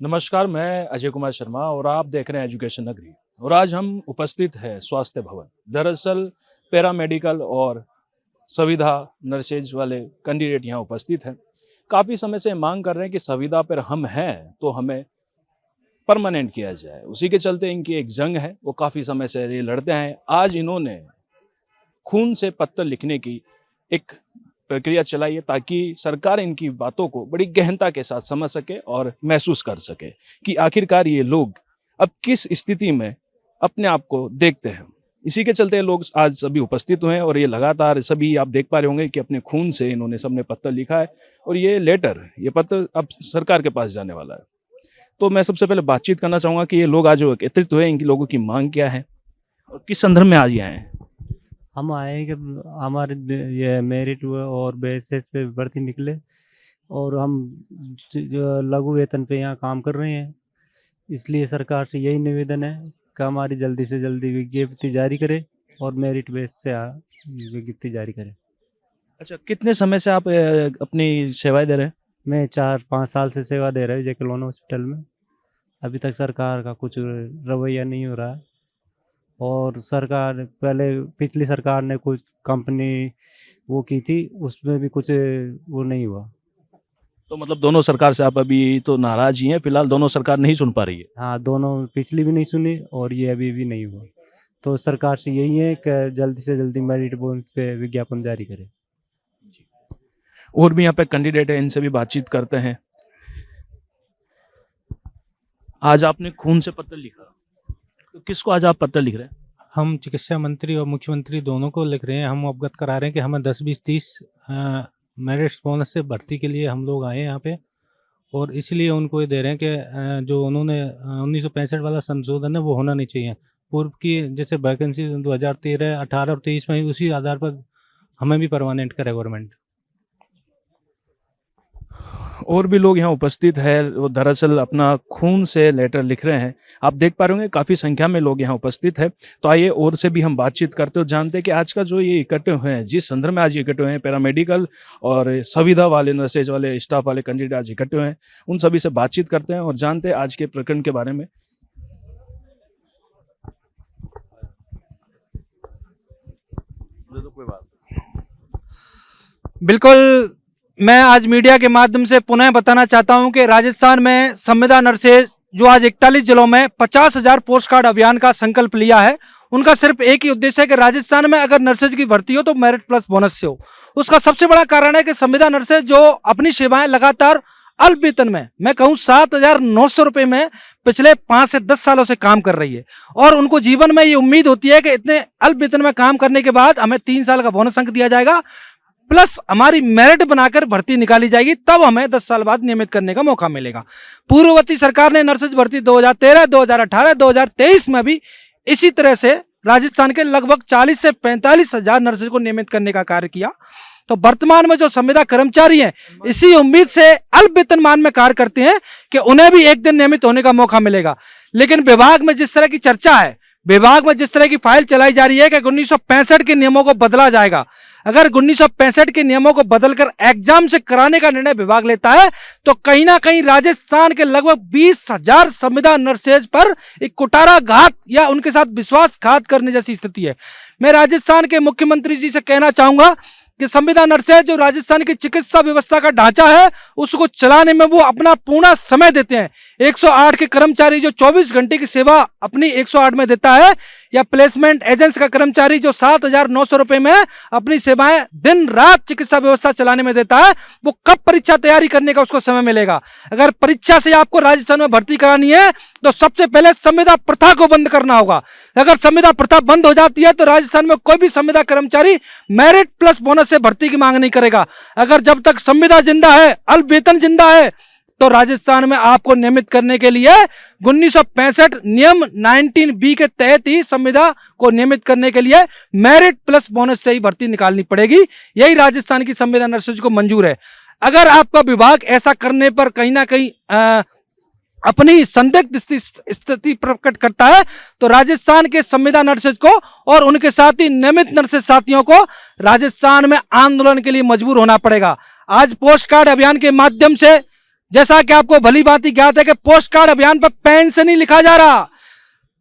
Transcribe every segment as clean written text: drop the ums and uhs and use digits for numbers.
नमस्कार, मैं अजय कुमार शर्मा और आप देख रहे हैं एजुकेशन नगरी। और आज हम उपस्थित हैं स्वास्थ्य भवन। दरअसल पैरामेडिकल और संविदा नर्सेज वाले कैंडिडेट यहाँ उपस्थित हैं। काफ़ी समय से मांग कर रहे हैं कि संविदा पर हम हैं तो हमें परमानेंट किया जाए। उसी के चलते इनकी एक जंग है, वो काफ़ी समय से ये लड़ते हैं। आज इन्होंने खून से पत्र लिखने की एक प्रक्रिया चलाई है ताकि सरकार इनकी बातों को बड़ी गहनता के साथ समझ सके और महसूस कर सके कि आखिरकार ये लोग अब किस स्थिति में अपने आप को देखते हैं। इसी के चलते लोग आज सभी उपस्थित हुए हैं और ये लगातार सभी आप देख पा रहे होंगे कि अपने खून से इन्होंने सबने पत्र लिखा है और ये पत्र अब सरकार के पास जाने वाला है। तो मैं सबसे पहले बातचीत करना चाहूँगा कि ये लोग आज जो एकत्रित हुए, इनकी लोगों की मांग क्या है और किस संदर्भ में आज ये आए हैं। हम आए कि हमारे ये मेरिट और बेसिस पे भर्ती निकले और हम जो लघु वेतन पे यहाँ काम कर रहे हैं, इसलिए सरकार से यही निवेदन है कि हमारी जल्दी से जल्दी विज्ञप्ति जारी करे और मेरिट बेस से विज्ञप्ति जारी करे। अच्छा, कितने समय से आप अपनी सेवाएं दे रहे हैं? मैं 4-5 साल से सेवा दे रहा हूँ जेके लोन हॉस्पिटल में। अभी तक सरकार का कुछ रवैया नहीं हो रहा है और सरकार पिछली सरकार ने कुछ कंपनी वो की थी, उसमें भी कुछ वो नहीं हुआ। तो मतलब दोनों सरकार से आप अभी तो नाराज ही हैं, फिलहाल दोनों सरकार नहीं सुन पा रही है। हाँ, दोनों, पिछली भी नहीं सुनी और ये अभी भी नहीं हुआ। तो सरकार से यही है कि जल्दी से जल्दी मेरिट बेस पे विज्ञापन जारी करे। और भी यहाँ पे कैंडिडेट है, इनसे भी बातचीत करते हैं। आज आपने खून से पत्र लिखा, तो किसको आज आप पत्र लिख रहे हैं? हम चिकित्सा मंत्री और मुख्यमंत्री दोनों को लिख रहे हैं। हम अवगत करा रहे हैं कि हमें 10, 20, 30 मेरिट बोनस से भर्ती के लिए हम लोग आए हैं यहाँ पे और इसलिए उनको ये दे रहे हैं कि जो उन्होंने 1965 वाला संशोधन है वो होना नहीं चाहिए। पूर्व की जैसे वैकेंसी 2013, 18 और 23 में उसी आधार पर हमें भी परमानेंट करे गवर्नमेंट। और भी लोग यहाँ उपस्थित है, वो दरअसल अपना खून से लेटर लिख रहे हैं। आप देख पा रहे होंगे काफ़ी संख्या में लोग यहाँ उपस्थित है। तो आइए और से भी हम बातचीत करते हो, जानते हैं कि आज का जो ये इकट्ठे हुए हैं, जिस संदर्भ में आज इकट्ठे हुए हैं, पैरामेडिकल और संविदा वाले नर्सेज वाले स्टाफ वाले कैंडिडेट आज इकट्ठे हुए हैं, उन सभी से बातचीत करते हैं और जानते हैं आज के प्रकरण के बारे में। बिल्कुल, मैं आज मीडिया के माध्यम से पुनः बताना चाहता हूं कि राजस्थान में संविदा नर्सेज जो आज 41 जिलों में 50,000 पोस्ट कार्ड अभियान का संकल्प लिया है, उनका सिर्फ एक ही उद्देश्य है कि राजस्थान में अगर नर्सेज की भर्ती हो तो मेरिट प्लस बोनस से हो। उसका सबसे बड़ा कारण है कि संविदा नर्सेज जो अपनी सेवाएं लगातार अल्प वेतन में, मैं कहूं 7,900 रुपये में पिछले 5 से 10 सालों से काम कर रही है और उनको जीवन में ये उम्मीद होती है कि इतने अल्प वेतन में काम करने के बाद हमें 3 साल का बोनस अंक दिया जाएगा, प्लस हमारी मेरिट बनाकर भर्ती निकाली जाएगी, तब हमें 10 साल बाद नियमित करने का मौका मिलेगा। पूर्ववर्ती सरकार ने नर्सेज भर्ती 2013, 2018, 2023 में भी इसी तरह से राजस्थान के लगभग 40 से 45 हजार नर्सेज को नियमित करने का कार्य किया। तो वर्तमान में जो संविदा कर्मचारी हैं, इसी उम्मीद से अल्प वेतनमान में कार्य करते हैं कि उन्हें भी एक दिन नियमित होने का मौका मिलेगा। लेकिन विभाग में जिस तरह की चर्चा है, विभाग में जिस तरह की फाइल चलाई जा रही है कि 1965 के नियमों को बदला जाएगा, अगर 1965 के नियमों को बदलकर एग्जाम से कराने का निर्णय विभाग लेता है तो कहीं ना कहीं राजस्थान के लगभग 20,000 संविदा नर्सेज पर एक कुटाराघात या उनके साथ विश्वासघात करने जैसी स्थिति है। मैं राजस्थान के मुख्यमंत्री जी से कहना चाहूंगा कि संविदा नर्सेज जो राजस्थान की चिकित्सा व्यवस्था का ढांचा है, उसको चलाने में वो अपना पूर्ण समय देते हैं। 108 के कर्मचारी जो 24 घंटे की सेवा अपनी 108 में देता है, या प्लेसमेंट एजेंट्स का कर्मचारी जो 7,900 रुपये में अपनी सेवाएं दिन रात चिकित्सा व्यवस्था चलाने में देता है, वो कब परीक्षा तैयारी करने का उसको समय मिलेगा? अगर परीक्षा से आपको राजस्थान में भर्ती करानी है तो सबसे पहले संविदा प्रथा को बंद करना होगा। अगर संविदा प्रथा बंद हो जाती है तो राजस्थान में कोई भी संविदा कर्मचारी मेरिट प्लस बोनस से भर्ती की मांग नहीं करेगा। अगर जब तक संविदा जिंदा है, अल्प वेतन जिंदा है, तो राजस्थान में आपको नियमित करने के लिए 1965 नियम 19B के तहत ही संविदा को नियमित करने के लिए मेरिट प्लस बोनस से ही भर्ती निकालनी पड़ेगी। यही राजस्थान की संविदा नर्सेज को मंजूर है। अगर आपका विभाग ऐसा करने पर कहीं ना कहीं अपनी संदिग्ध स्थिति प्रकट करता है तो राजस्थान के संविदा नर्सेज को और उनके साथ ही नियमित नर्सेज साथियों को राजस्थान में आंदोलन के लिए मजबूर होना पड़ेगा। आज पोस्ट कार्ड अभियान के माध्यम से जैसा कि आपको भली बात ही ज्ञात है कि पोस्ट कार्ड अभियान पर पेन से नहीं लिखा जा रहा।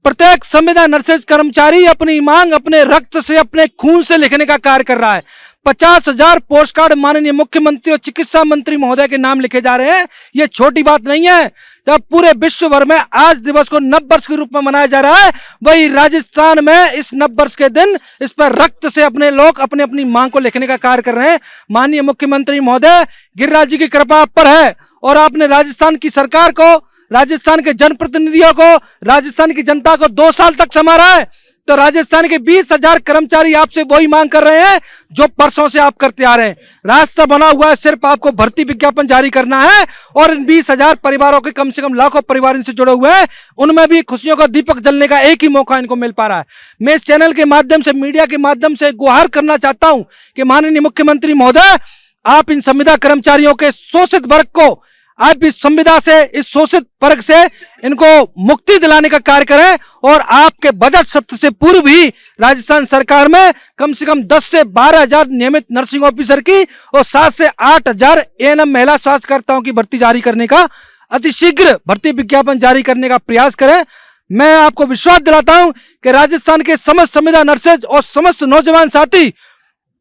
प्रत्येक संविदा नर्सेज कर्मचारी अपनी मांग अपने रक्त से, अपने खून से लिखने का कार्य कर रहा है। 50,000 पोस्ट कार्ड माननीय मुख्यमंत्री और चिकित्सा मंत्री महोदय के नाम लिखे जा रहे हैं। ये छोटी बात नहीं है। जब पूरे विश्व भर में आज दिवस को नव वर्ष के रूप में मनाया जा रहा है, वही राजस्थान में इस नव वर्ष के दिन इस पर रक्त से अपने लोग अपने अपनी मांग को लिखने का कार्य कर रहे हैं। माननीय मुख्यमंत्री महोदय, गिरिराज जी की कृपा आप पर है और आपने राजस्थान की सरकार को, राजस्थान के जनप्रतिनिधियों को, राजस्थान की जनता को 2 साल तक संभाला है। तो राजस्थान के 20,000 कर्मचारी आपसे वही मांग कर रहे हैं जो परसों से आप करते आ रहे हैं। रास्ता बना हुआ है, सिर्फ आपको भर्ती विज्ञापन जारी करना है और इन 20,000 परिवारों के कम से कम लाखों परिवार इनसे जुड़े हुए हैं, उनमें भी खुशियों का दीपक जलने का एक ही मौका इनको मिल पा रहा है। मैं इस चैनल के माध्यम से, मीडिया के माध्यम से गुहार करना चाहता हूं कि माननीय मुख्यमंत्री महोदय, आप इन संविदा कर्मचारियों के शोषित वर्ग को, आप इस संविदा से, इस शोषित वर्ग से इनको मुक्ति दिलाने का कार्य करें और आपके बजट सत्र से पूर्व ही राजस्थान सरकार में कम से कम 10 से 12,000 नियमित नर्सिंग ऑफिसर की और 7 से 8,000 एएनएम महिला स्वास्थ्यकर्ताओं की भर्ती जारी करने का, अतिशीघ्र भर्ती विज्ञापन जारी करने का प्रयास करें। मैं आपको विश्वास दिलाता हूं कि राजस्थान के समस्त संविदा नर्सेज और समस्त नौजवान साथी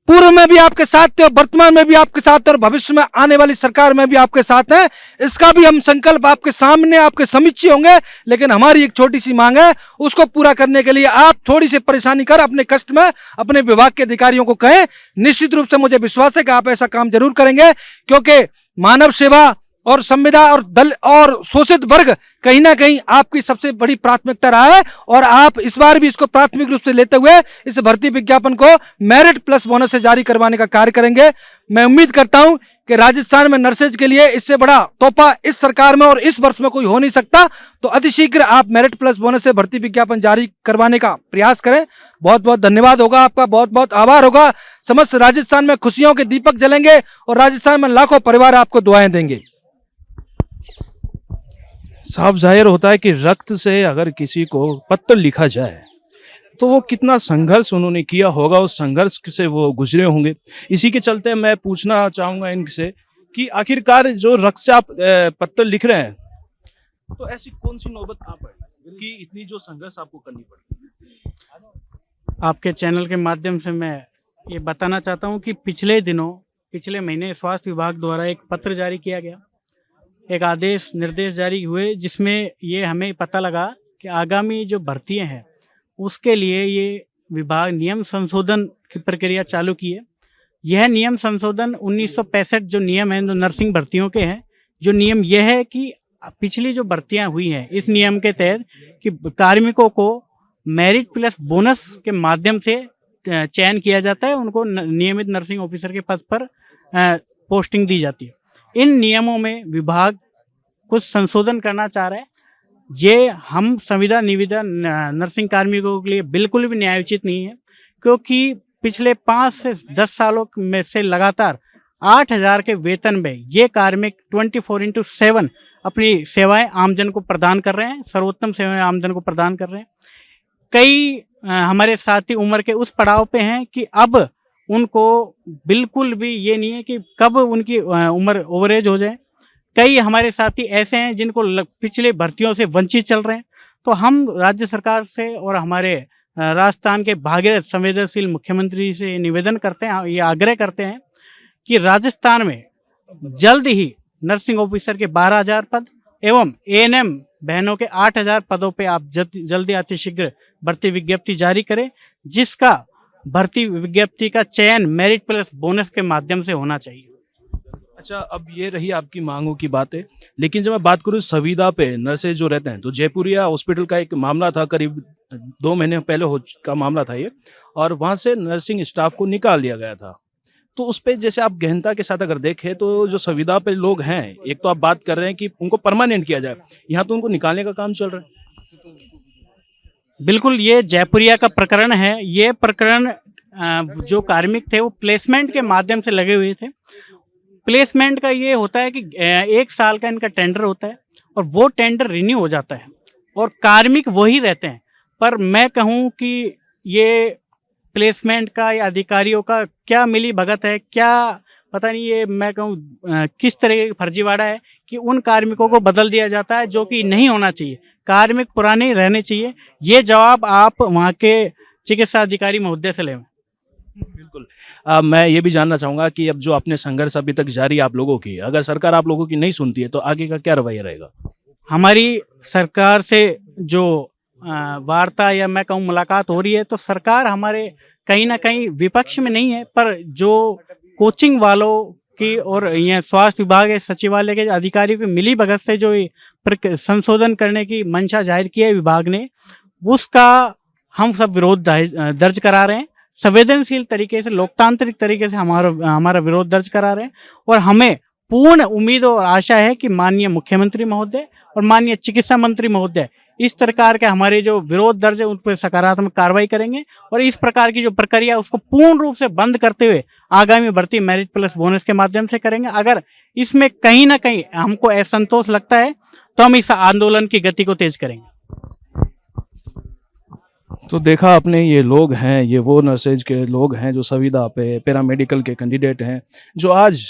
पूर्व में भी आपके साथ थे और वर्तमान में भी आपके साथ और भविष्य में आने वाली सरकार में भी आपके साथ हैं। इसका भी हम संकल्प आपके सामने, आपके समीक्षी होंगे। लेकिन हमारी एक छोटी सी मांग है, उसको पूरा करने के लिए आप थोड़ी सी परेशानी कर अपने कष्ट में अपने विभाग के अधिकारियों को कहें। निश्चित रूप से मुझे विश्वास है कि आप ऐसा काम जरूर करेंगे, क्योंकि मानव सेवा और संविदा और दल और शोषित वर्ग कहीं ना कहीं आपकी सबसे बड़ी प्राथमिकता रहा है और आप इस बार भी इसको प्राथमिक रूप से लेते हुए इस भर्ती विज्ञापन को मेरिट प्लस बोनस से जारी करवाने का कार्य करेंगे। मैं उम्मीद करता हूं कि राजस्थान में नर्सेज के लिए इससे बड़ा तोहफा इस सरकार में और इस वर्ष में कोई हो नहीं सकता। तो अतिशीघ्र आप मेरिट प्लस बोनस से भर्ती विज्ञापन जारी करवाने का प्रयास करें। बहुत बहुत धन्यवाद होगा आपका, बहुत बहुत आभार होगा। समस्त राजस्थान में खुशियों के दीपक जलेंगे और राजस्थान में लाखों परिवार आपको दुआएं देंगे। साफ जाहिर होता है कि रक्त से अगर किसी को पत्र लिखा जाए तो वो कितना संघर्ष उन्होंने किया होगा, उस संघर्ष से वो गुजरे होंगे। इसी के चलते मैं पूछना चाहूंगा इनसे कि आखिरकार जो रक्त से आप पत्र लिख रहे हैं, तो ऐसी कौन सी नौबत आ पड़ी कि इतनी जो संघर्ष आपको करनी पड़ी? आपके चैनल के माध्यम से मैं ये बताना चाहता हूँ कि पिछले महीने स्वास्थ्य विभाग द्वारा एक पत्र जारी किया गया, एक आदेश निर्देश जारी हुए, जिसमें ये हमें पता लगा कि आगामी जो भर्तियां हैं उसके लिए ये विभाग नियम संशोधन की प्रक्रिया चालू की है। यह नियम संशोधन 1965 जो नियम है, जो नर्सिंग भर्तियों के हैं, जो नियम यह है कि पिछली जो भर्तियां हुई हैं इस नियम के तहत कि कार्मिकों को मेरिट प्लस बोनस के माध्यम से चयन किया जाता है, उनको नियमित नर्सिंग ऑफिसर के पद पर पोस्टिंग दी जाती है। इन नियमों में विभाग कुछ संशोधन करना चाह रहा है। ये हम संविदा निविदा नर्सिंग कार्मिकों के लिए बिल्कुल भी न्यायोचित नहीं है, क्योंकि पिछले 5 से 10 सालों में से लगातार 8,000 के वेतन में ये कार्मिक 24/7 अपनी सेवाएं आमजन को प्रदान कर रहे हैं, सर्वोत्तम सेवाएं आमजन को प्रदान कर रहे हैं। कई हमारे साथी उम्र के उस पड़ाव पे हैं कि अब उनको बिल्कुल भी ये नहीं है कि कब उनकी उम्र ओवरेज हो जाए। कई हमारे साथी ऐसे हैं जिनको पिछले भर्तियों से वंचित चल रहे हैं। तो हम राज्य सरकार से और हमारे राजस्थान के भागीरथ संवेदनशील मुख्यमंत्री से निवेदन करते हैं, ये आग्रह करते हैं कि राजस्थान में जल्द ही नर्सिंग ऑफिसर के 12,000 पद एवं एएनएम बहनों के 8,000 पदों पे आप जल्दी अतिशीघ्र भर्ती विज्ञप्ति जारी करें, जिसका भर्ती विज्ञप्ति का चयन मेरिट प्लस बोनस के माध्यम से होना चाहिए। अच्छा, अब ये रही आपकी मांगों की बातें, लेकिन जब मैं बात करूँ संविदा पे नर्सेज जो रहते हैं, तो जयपुरिया हॉस्पिटल का एक मामला था, करीब 2 महीने पहले का मामला था ये, और वहाँ से नर्सिंग स्टाफ को निकाल दिया गया था। तो उस पर जैसे आप गहनता के साथ अगर देखें तो जो संविदा पे लोग हैं, एक तो आप बात कर रहे हैं कि उनको परमानेंट किया जाए, यहाँ तो उनको निकालने का काम चल रहा है। बिल्कुल, ये जयपुरिया का प्रकरण है। ये प्रकरण जो कार्मिक थे वो प्लेसमेंट के माध्यम से लगे हुए थे। प्लेसमेंट का ये होता है कि 1 साल का इनका टेंडर होता है और वो टेंडर रिन्यू हो जाता है और कार्मिक वही रहते हैं। पर मैं कहूँ कि ये प्लेसमेंट का या अधिकारियों का क्या मिली भगत है, क्या पता नहीं ये मैं कहूँ किस तरह का फर्जीवाड़ा है कि उन कार्मिकों को बदल दिया जाता है, जो कि नहीं होना चाहिए। कार्मिक पुराने रहने चाहिए। ये जवाब आप वहाँ के चिकित्सा अधिकारी महोदय से लें। बिल्कुल। मैं ये भी जानना चाहूँगा कि अब जो अपने संघर्ष अभी तक जारी है आप लोगों की, अगर सरकार आप लोगों की नहीं सुनती है तो आगे का क्या रवैया रहेगा? हमारी सरकार से जो वार्ता या मैं कहूँ मुलाकात हो रही है, तो सरकार हमारे कहीं ना कहीं विपक्ष में नहीं है, पर जो कोचिंग वालों की और ये स्वास्थ्य विभाग है, सचिवालय के अधिकारियों की मिली भगत से जो ये संशोधन करने की मंशा जाहिर की है विभाग ने, उसका हम सब विरोध दर्ज करा रहे हैं। संवेदनशील तरीके से, लोकतांत्रिक तरीके से हमारा विरोध दर्ज करा रहे हैं। और हमें पूर्ण उम्मीद और आशा है कि माननीय मुख्यमंत्री महोदय और माननीय चिकित्सा मंत्री महोदय इस प्रकार के हमारे जो विरोध दर्ज है उन पर सकारात्मक कार्रवाई करेंगे और इस प्रकार की जो प्रक्रिया उसको पूर्ण रूप से बंद करते हुए आगामी भर्ती मेरिट प्लस बोनस के माध्यम से करेंगे। अगर इसमें कहीं ना कहीं हमको असंतोष लगता है तो हम इस आंदोलन की गति को तेज करेंगे। तो देखा आपने, ये लोग हैं, ये वो नर्सेज के लोग हैं जो संविदा पे पैरामेडिकल के कैंडिडेट हैं, जो आज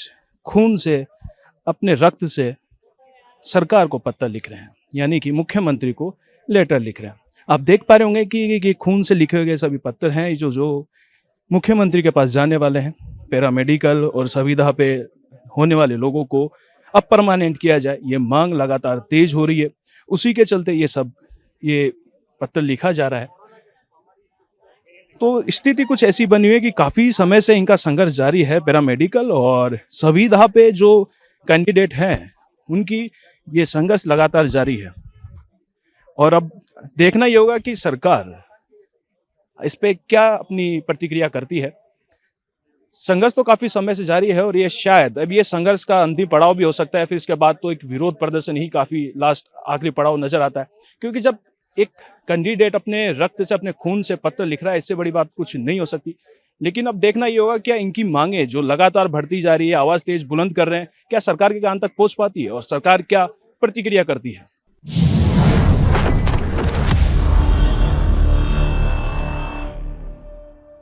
खून से, अपने रक्त से सरकार को पत्र लिख रहे हैं, यानी कि मुख्यमंत्री को लेटर लिख रहे हैं। आप देख पा रहे होंगे कि खून से लिखे गए सभी पत्र हैं जो मुख्यमंत्री के पास जाने वाले हैं। पैरामेडिकल और संविदा पे होने वाले लोगों को अब परमानेंट किया जाए, ये मांग लगातार तेज हो रही है। उसी के चलते ये पत्र लिखा जा रहा है। तो स्थिति कुछ ऐसी बनी हुई है कि काफ़ी समय से इनका संघर्ष जारी है। पैरामेडिकल और संविदा पे जो कैंडिडेट हैं उनकी ये संघर्ष लगातार जारी है और अब देखना ये होगा कि सरकार इस पे क्या अपनी प्रतिक्रिया करती है। संघर्ष तो काफ़ी समय से जारी है और ये शायद अब ये संघर्ष का अंतिम पड़ाव भी हो सकता है। फिर इसके बाद तो एक विरोध प्रदर्शन ही काफ़ी आखिरी पड़ाव नजर आता है, क्योंकि जब एक कैंडिडेट अपने रक्त से, अपने खून से पत्र लिख रहा है, इससे बड़ी बात कुछ नहीं हो सकती। लेकिन अब देखना ये होगा क्या इनकी मांगे जो लगातार बढ़ती जा रही है, आवाज़ तेज बुलंद कर रहे हैं, क्या सरकार के कान तक पहुंच पाती है और सरकार क्या प्रतिक्रिया करती है।